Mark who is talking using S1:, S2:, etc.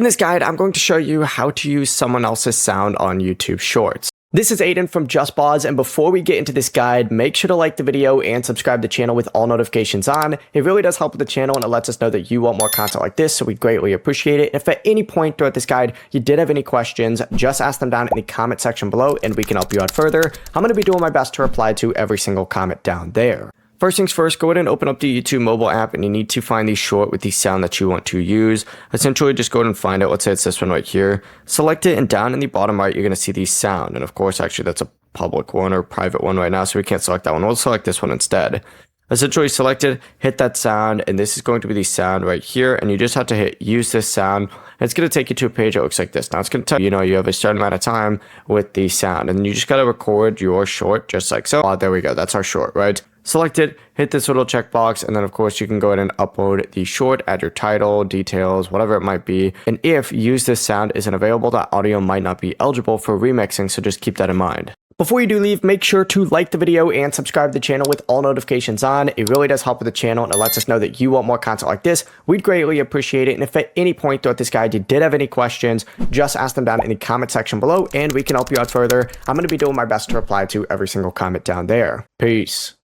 S1: In this guide, I'm going to show you how to use someone else's sound on YouTube Shorts. This is Aiden from Just Pause, and before we get into this guide, make sure to like the video and subscribe to the channel with all notifications on. It really does help with the channel, and it lets us know that you want more content like this, so we greatly appreciate it. If at any point throughout this guide you did have any questions, just ask them down in the comment section below, and we can help you out further. I'm going to be doing my best to reply to every single comment down there. First things first, go ahead and open up the YouTube mobile app, and you need to find the short with the sound that you want to use. Essentially, just go ahead and find it. Let's say it's this one right here. Select it, and down in the bottom right, you're going to see the sound. And of course, actually, that's a public one or private one right now, so we can't select that one. We'll select this one instead. Essentially, select it, hit that sound, and this is going to be the sound right here. And you just have to hit use this sound. And it's going to take you to a page that looks like this. Now, it's going to tell you, you have a certain amount of time with the sound, and you just got to record your short just like so. There we go. That's our short, right? Select it, hit this little checkbox, and then of course you can go ahead and upload the short, add your title, details, whatever it might be. And if use this sound isn't available, that audio might not be eligible for remixing, so just keep that in mind. Before you do leave, make sure to like the video and subscribe to the channel with all notifications on. It really does help with the channel, and it lets us know that you want more content like this. We'd greatly appreciate it. And if at any point throughout this guide you did have any questions, just ask them down in the comment section below, and we can help you out further. I'm going to be doing my best to reply to every single comment down there. Peace.